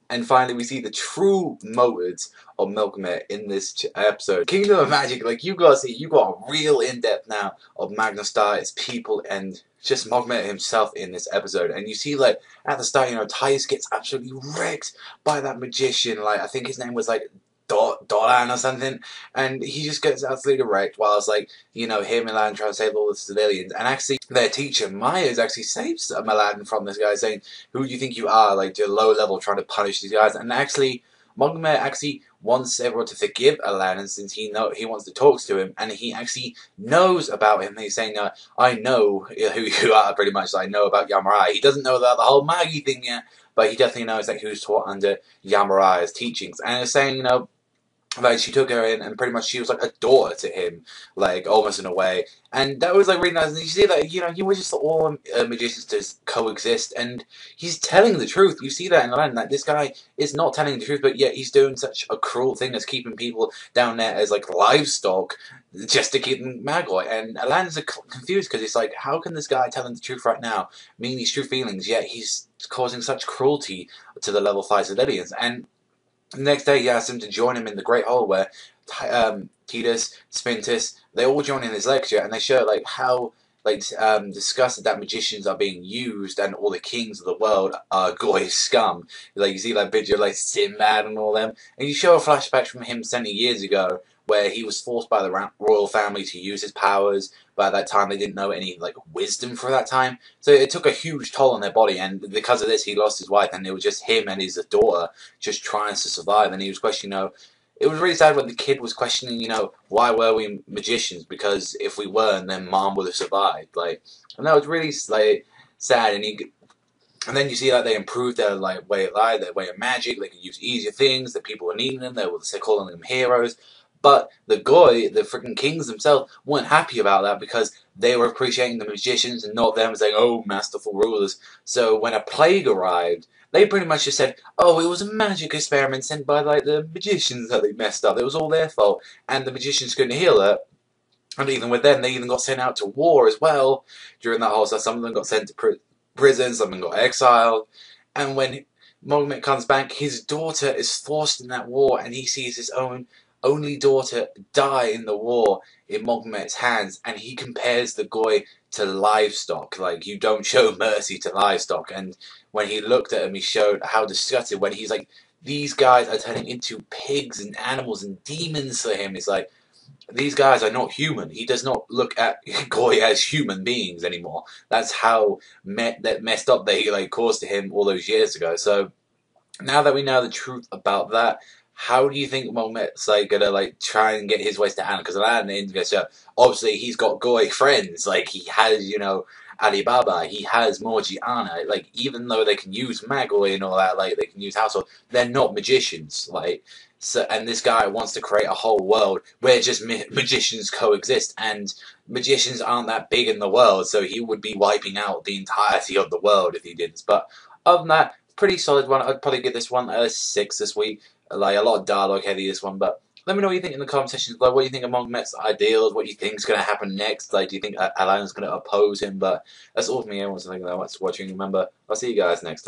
And finally, we see the true motives of Melkomet in this episode. Kingdom of Magic, like, you got a real in-depth now of Magna Star, its people, and just Melkomet himself in this episode. And you see, like, at the start, you know, Titus gets absolutely wrecked by that magician. Like, I think his name was, like, Dolan or something, and he just gets absolutely wrecked, whilst, like, you know, him and Aladdin trying to save all the civilians. And actually, their teacher, Myers, actually saves Aladdin from this guy, saying, "Who do you think you are? Like, you're low level trying to punish these guys." And actually, Melkomet actually wants everyone to forgive Aladdin, since he wants to talk to him, and he actually knows about him. He's saying, "I know who you are, pretty much. I know about Yamurai." He doesn't know about the whole Magi thing yet, but he definitely knows that he was taught under Yamurai's teachings. And it's saying, you know, like, she took her in, and pretty much she was like a daughter to him, like, almost in a way. And that was, like, really nice. And you see that, you know, you were just all magicians to coexist, and he's telling the truth. You see that in the land, that this guy is not telling the truth, but yet he's doing such a cruel thing as keeping people down there as, like, livestock, just to keep them Magi. And Aladdin's confused, because it's like, how can this guy telling the truth right now mean these true feelings, yet he's causing such cruelty to the level 5 civilians? And the next day, he asks him to join him in the Great Hall, where Titus, Spintus, they all join in his lecture, and they show, like, how, like, disgusted that magicians are being used, and all the kings of the world are goy scum. Like, you see that picture of, like, Sinbad and all them, and you show a flashback from him 70 years ago, where he was forced by the royal family to use his powers. By that time, they didn't know any, like, wisdom for that time. So it took a huge toll on their body, and because of this, he lost his wife, and it was just him and his daughter just trying to survive. And he was questioning, you know, it was really sad when the kid was questioning, you know, why were we magicians? Because if we weren't, then Mom would have survived. Like, and that was really, like, sad. And then you see that they improved their, like, way of life, their way of magic. They could use easier things. The people were needing them. They were calling them heroes. But the goy, the freaking kings themselves, weren't happy about that, because they were appreciating the magicians and not them, saying, "Oh, masterful rulers." So when a plague arrived, they pretty much just said, "Oh, it was a magic experiment sent by, like, the magicians that they messed up. It was all their fault." And the magicians couldn't heal it. And even with them, they even got sent out to war as well during that whole stuff. Some of them got sent to prison, some of them got exiled. And when Melkomet comes back, his daughter is forced in that war, and he sees his only daughter die in the war in Melkomet's hands, and he compares the goy to livestock. Like, you don't show mercy to livestock. And when he looked at him, he showed how disgusted, when he's like, these guys are turning into pigs and animals and demons for him. It's like, these guys are not human. He does not look at goy as human beings anymore. That's how messed up they, like, caused to him all those years ago. So now that we know the truth about that, how do you think Melkomet's, like, gonna, like, try and get his ways to Anna? Because Aladdin, obviously he's got goy friends. Like, he has, you know, Alibaba, he has Morgiana. Like, even though they can use Magi and all that, like, they can use household, they're not magicians. Like, so, and this guy wants to create a whole world where just magicians coexist, and magicians aren't that big in the world, so he would be wiping out the entirety of the world if he did this. But other than that, pretty solid one. I'd probably give this one a 6 this week. Like, a lot of dialogue heavy, this one. But let me know what you think in the comment section below. What do you think of Melkomet's ideals? What do you think is going to happen next? Like, do you think Aladdin's going to oppose him? But that's all from me. Everyone's thinking that. Thanks for watching. Remember, I'll see you guys next time.